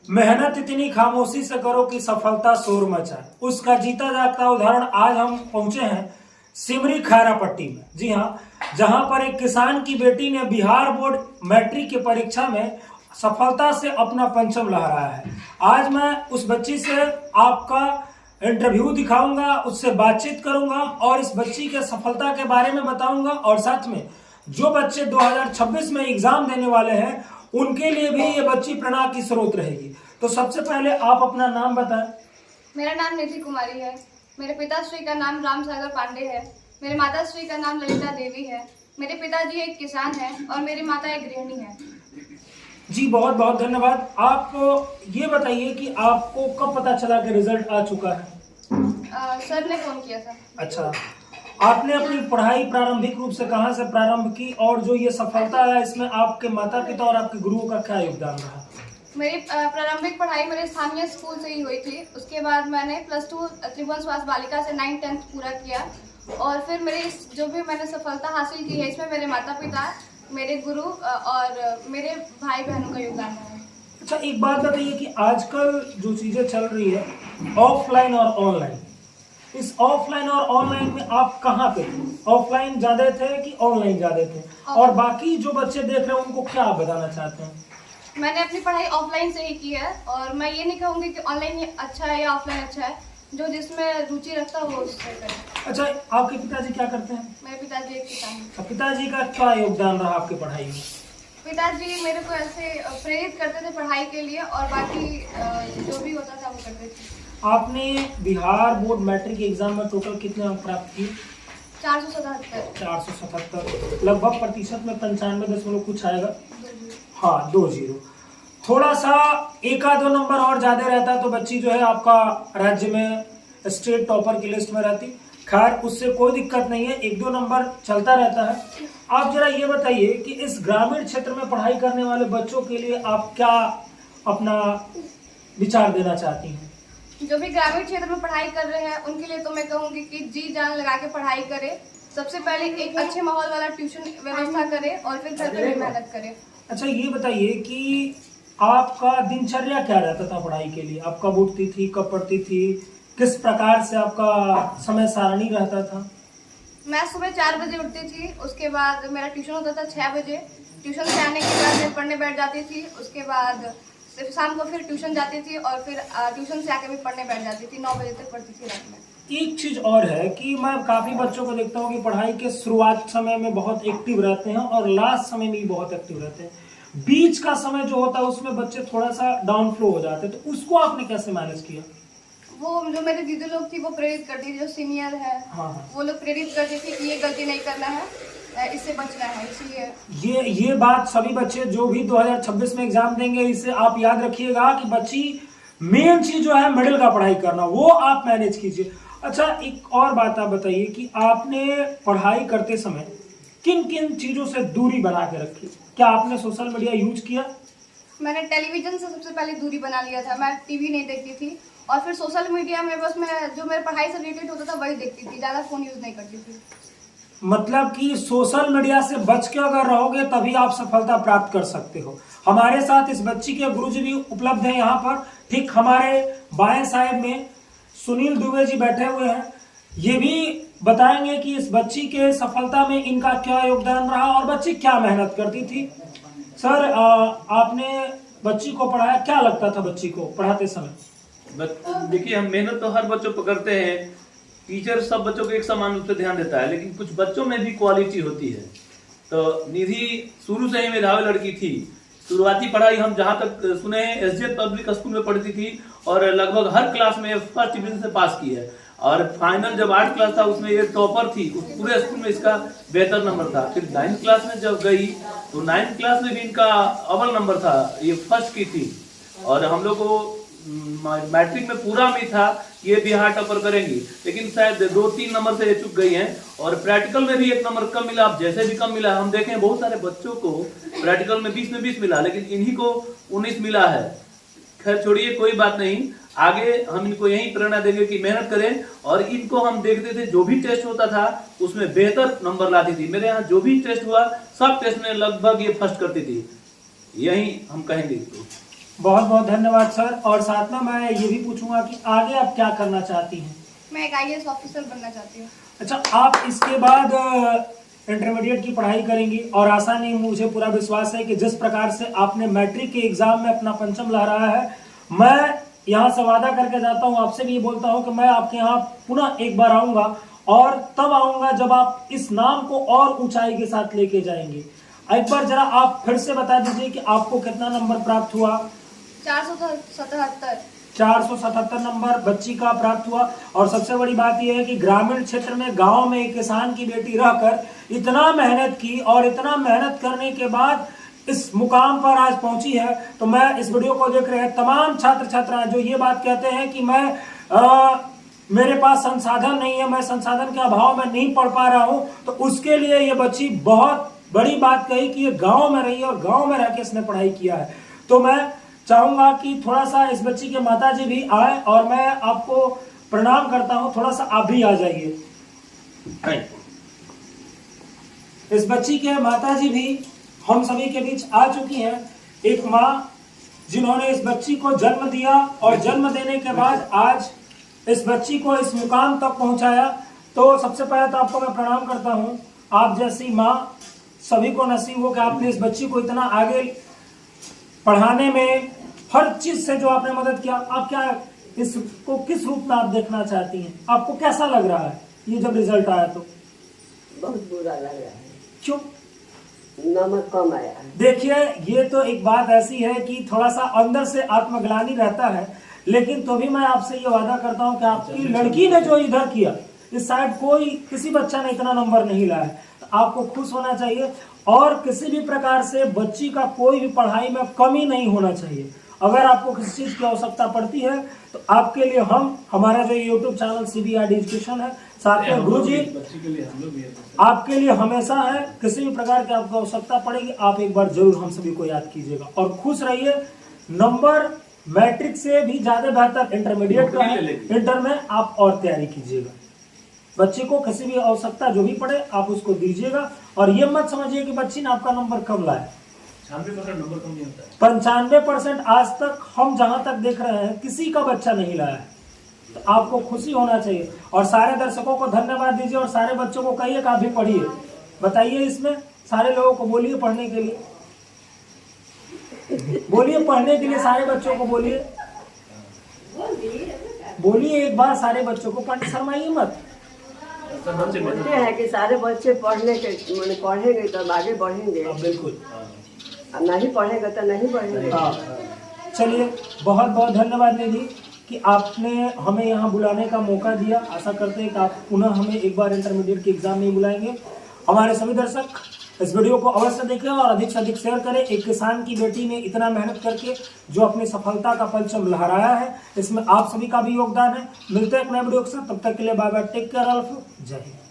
मेहनत इतनी खामोशी से करो कि सफलता शोर मचाए। उसका जीता जागता उदाहरण आज हम पहुंचे हैं सिमरी खैरा पट्टी में। जी हाँ, जहां पर एक किसान की बेटी ने बिहार बोर्ड मैट्रिक की परीक्षा में सफलता से अपना परचम लहराया है। आज मैं उस बच्ची से आपका इंटरव्यू दिखाऊंगा, उससे बातचीत करूंगा और इस बच्ची के सफलता के बारे में बताऊंगा और साथ में जो बच्चे 2026 में एग्जाम देने वाले हैं उनके लिए भी ये बच्ची प्रेरणा की स्रोत रहेगी। तो सबसे पहले आप अपना नाम बताएं। मेरा नाम निधि कुमारी है। मेरे पिताश्री का नाम राम सागर पांडे है। मेरे माताश्री का नाम ललिता देवी है। मेरे पिताजी एक किसान हैं और मेरी माता एक गृहिणी है। जी बहुत बहुत धन्यवाद। आप ये बताइए कि आपको कब पता चला कि रिजल्ट आ चुका है? सर ने फोन किया था। अच्छा, आपने अपनी पढ़ाई प्रारंभिक रूप से कहाँ से प्रारंभ की और जो ये सफलता है इसमें आपके माता पिता और आपके गुरुओं का क्या योगदान रहा? मेरी प्रारंभिक पढ़ाई मेरे स्थानीय स्कूल से ही हुई थी। उसके बाद मैंने +2 त्रिभुवन स्वास्थ्य बालिका से 9th-10th पूरा किया और फिर मेरे जो भी मैंने सफलता हासिल की है इसमें मेरे माता पिता, मेरे गुरु और मेरे भाई बहनों का योगदान है। अच्छा, एक बात बताइए कि आजकल जो चीजें चल रही है ऑफलाइन और ऑनलाइन, इस ऑफलाइन और ऑनलाइन में आप कहाँ पे थे? ऑफलाइन ज्यादा थे कि ऑनलाइन ज्यादा थे? और बाकी जो बच्चे देख रहे हैं उनको क्या आप बताना चाहते हैं? मैंने अपनी पढ़ाई ऑफलाइन से ही की है और मैं ये नहीं कहूँगी कि ऑनलाइन अच्छा है या ऑफलाइन अच्छा है। जो जिसमें रुचि रखता है वो उससे करे। अच्छा, आपके पिताजी क्या करते हैं? मेरे पिताजी एक किसान हैं। पिताजी का क्या योगदान रहा आपकी पढ़ाई में? पिताजी मेरे को ऐसे प्रेरित करते थे पढ़ाई के लिए और बाकी जो भी होता था वो करते थे। आपने बिहार बोर्ड मैट्रिक एग्जाम में टोटल कितने अंक प्राप्त किए? 477। 477, लगभग प्रतिशत में 95 कुछ आएगा। हाँ, 20। थोड़ा सा 1-2 नंबर और ज्यादा रहता तो बच्ची जो है आपका राज्य में स्टेट टॉपर की लिस्ट में रहती। खैर, उससे कोई दिक्कत नहीं है, 1-2 नंबर चलता रहता है। आप जरा ये बताइए कि इस ग्रामीण क्षेत्र में पढ़ाई करने वाले बच्चों के लिए आप क्या अपना विचार देना चाहती हैं? जो भी ग्रामीण क्षेत्र में पढ़ाई कर रहे हैं उनके लिए तो मैं कहूँगी कि जी जान लगा के पढ़ाई करें। सबसे पहले एक अच्छे माहौल वाला ट्यूशन व्यवस्था करें और फिर घर पे भी मेहनत करें। अच्छा, ये बताइए कि आपका दिनचर्या क्या रहता था पढ़ाई के लिए? आप कब उठती थी, कब पढ़ती थी, किस प्रकार से आपका समय सारणी रहता था? मैं सुबह 4 बजे उठती थी। उसके बाद मेरा ट्यूशन होता था 6 बजे। ट्यूशन से आने के बाद मैं पढ़ने बैठ जाती थी। उसके बाद शाम को फिर ट्यूशन जाती थी और फिर ट्यूशन से आके भी पढ़ने बैठ जाती थी। 9 बजे तक पढ़ती थी रात में। एक चीज और है कि मैं काफी बच्चों को देखता हूँ कि पढ़ाई के शुरुआत समय में बहुत एक्टिव रहते हैं और लास्ट समय में भी बहुत एक्टिव रहते हैं। बीच का समय जो होता है उसमें बच्चे थोड़ा सा डाउन फ्लो हो जाते हैं, तो उसको आपने कैसे मैनेज किया? वो जो मेरी दीदी लोग थी वो प्रेरित करती थी, जो सीनियर है। हाँ। वो लोग प्रेरित करती थी कि ये गलती नहीं करना है, इससे बचना है। इसलिए ये बात सभी बच्चे जो भी 2026 में एग्जाम देंगे इसे आप याद रखिएगा कि बच्ची मेन चीज जो है मिडिल का पढ़ाई करना, वो आप मैनेज कीजिए। अच्छा, एक और बात आप बताइए कि आपने पढ़ाई करते समय किन किन चीजों से दूरी बना के रखी? क्या आपने सोशल मीडिया यूज किया? मैंने टेलीविजन से सबसे पहले दूरी बना लिया था। मैं टीवी नहीं देखती थी और फिर सोशल मीडिया में बस मैं जो मेरे पढ़ाई से रिलेटेड होता था वही देखती थी। ज़्यादा फ़ोन यूज़ नहीं करती थी। मतलब कि सोशल मीडिया से बच के अगर रहोगे तभी आप सफलता प्राप्त कर सकते हो। हमारे साथ इस बच्ची के गुरुजी भी उपलब्ध हैं यहाँ पर, ठीक हमारे बाएं साइड में सुनील दुबे जी बैठे हुए हैं। ये भी बताएंगे कि इस बच्ची के सफलता में इनका क्या योगदान रहा और बच्ची क्या मेहनत करती थी। सर, आपने बच्ची को पढ़ाया, क्या लगता था बच्ची को पढ़ाते समय? देखिए, हम मेहनत तो हर बच्चों पर करते हैं। टीचर सब बच्चों को एक समान रूप से ध्यान देता है, लेकिन कुछ बच्चों में भी क्वालिटी होती है। तो निधि शुरू से ही मेधावी लड़की थी। शुरुआती पढ़ाई हम जहाँ तक सुने हैं SJ पब्लिक स्कूल में पढ़ती थी और लगभग हर क्लास में फर्स्ट डिवीजन से पास की है। और फाइनल जब 8th क्लास था उसमें ये टॉपर थी। पूरे स्कूल में इसका बेहतर नंबर था। फिर 9th क्लास में जब गई तो 9th क्लास में भी इनका अव्वल नंबर था, ये फर्स्ट की थी। और हम लोग को मैट्रिक में पूरा उम्मीद था ये बिहार टॉपर करेंगी, लेकिन शायद 2-3 नंबर से ये चुक गई हैं। और प्रैक्टिकल में भी 1 नंबर कम मिला। अब जैसे भी कम मिला, हम देखें बहुत सारे बच्चों को प्रैक्टिकल में 20 में 20 मिला, लेकिन इन्हीं को 19 मिला है। खैर छोड़िए, कोई बात नहीं। आगे हम इनको यही प्रेरणा देंगे कि मेहनत करें। और इनको हम देखते थे जो भी टेस्ट होता था उसमें बेहतर नंबर लाती थी। मेरे यहाँ जो भी टेस्ट हुआ सब टेस्ट में लगभग ये फर्स्ट करती थी। यही हम कहेंगे इसको। बहुत बहुत धन्यवाद सर। और साथ में मैं ये भी पूछूंगा कि आगे आप क्या करना चाहती हैं? मैं एक IAS ऑफिसर बनना चाहती हूँ। अच्छा, आप इसके बाद इंटरमीडिएट की पढ़ाई करेंगी और आशा नहीं, मुझे पूरा विश्वास है कि जिस प्रकार से आपने मैट्रिक के एग्जाम में अपना परचम लहराया है, मैं यहाँ से वादा करके जाता हूँ, आपसे भी बोलता हूँ कि मैं आपके यहाँ पुनः एक बार आऊँगा और तब आऊँगा जब आप इस नाम को और ऊंचाई के साथ लेके जाएंगे। एक बार जरा आप फिर से बता दीजिए कि आपको कितना नंबर प्राप्त हुआ? 477। 477 नंबर बच्ची का प्राप्त हुआ। और सबसे बड़ी बात यह है कि ग्रामीण क्षेत्र में, गांव में एक किसान की बेटी रहकर इतना मेहनत की और इतना मेहनत करने के बाद इस मुकाम पर आज पहुंची है। तो मैं इस वीडियो को देख रहे हैं तमाम छात्र छात्राएं जो ये बात कहते हैं कि मेरे पास संसाधन नहीं है, मैं संसाधन के अभाव में नहीं पढ़ पा रहा हूं, तो उसके लिए ये बच्ची बहुत बड़ी बात कही कि ये गांव में रही और गांव में रहकर इसने पढ़ाई किया है। तो मैं चाहूंगा कि थोड़ा सा इस बच्ची के माताजी भी आए और मैं आपको प्रणाम करता हूं, थोड़ा सा आप भी आ जाइए। इस बच्ची के माताजी भी हम सभी के बीच आ चुकी हैं। एक माँ जिन्होंने इस बच्ची को जन्म दिया और जन्म देने के बाद आज इस बच्ची को इस मुकाम तक पहुंचाया। तो सबसे पहले तो आपको मैं प्रणाम करता हूं। आप जैसी माँ सभी को नसीब हो कि आपने इस बच्ची को इतना आगे पढ़ाने में हर चीज से जो आपने मदद किया। आप क्या इसको किस रूप में आप देखना चाहती हैं? आपको कैसा लग रहा है ये जब रिजल्ट आया तो? बहुत बुरा लग रहा है। क्यों? नमक कम आया है। देखिए, ये तो एक बात ऐसी है कि थोड़ा सा अंदर से आत्मग्लानि रहता है, लेकिन तो भी मैं आपसे ये वादा करता हूं कि आपकी लड़की ने जो इधर किया, इस साइड कोई किसी बच्चा ने इतना नंबर नहीं लाया है। तो आपको खुश होना चाहिए और किसी भी प्रकार से बच्ची का कोई भी पढ़ाई में कमी नहीं होना चाहिए। अगर आपको किसी चीज की आवश्यकता पड़ती है तो आपके लिए हमारा जो यूट्यूब चैनल CBRD एजुकेशन है, साथ में गुरुजी आपके लिए हमेशा है। किसी भी प्रकार की आपको आवश्यकता पड़ेगी, आप एक बार जरूर हम सभी को याद कीजिएगा और खुश रहिए। नंबर मैट्रिक से भी ज्यादा बेहतर इंटरमीडिएट का है, इंटर में आप और तैयारी कीजिएगा। बच्चे को किसी भी आवश्यकता जो भी पड़े आप उसको दीजिएगा और ये मत समझिए कि बच्ची ने आपका नंबर कम लाया। 96% नंबर कम नहीं होता है। 95% आज तक हम जहां तक देख रहे हैं किसी का बच्चा नहीं लाया है। तो आपको खुशी होना चाहिए और सारे दर्शकों को धन्यवाद दीजिए और सारे बच्चों को कहिए कि आप भी पढ़िए। बताइए, इसमें सारे लोगों को बोलिए पढ़ने के लिए, बोलिए पढ़ने के लिए, सारे बच्चों को बोलिए, बोलिए एक बार सारे बच्चों को, पढ़ शर्माइए मत। बोलते हैं कि सारे बच्चे पढ़ने के मैंने पढ़ेंगे तब आगे बढ़ेंगे। बिल्कुल, अब नहीं पढ़ेगा तो नहीं बढ़ेंगे। चलिए, बहुत बहुत धन्यवाद निधि कि आपने हमें यहाँ बुलाने का मौका दिया। आशा करते हैं कि आप पुनः हमें एक बार इंटरमीडिएट के एग्जाम में बुलाएंगे। हमारे सभी दर्शक इस वीडियो को अवश्य देखें और अधिक से अधिक शेयर करें। एक किसान की बेटी ने इतना मेहनत करके जो अपनी सफलता का परचम लहराया है, इसमें आप सभी का भी योगदान है। मिलते हैं एक नए वीडियो के साथ, तब तक के लिए बाय बाय, टेक केयर, जय हिंद।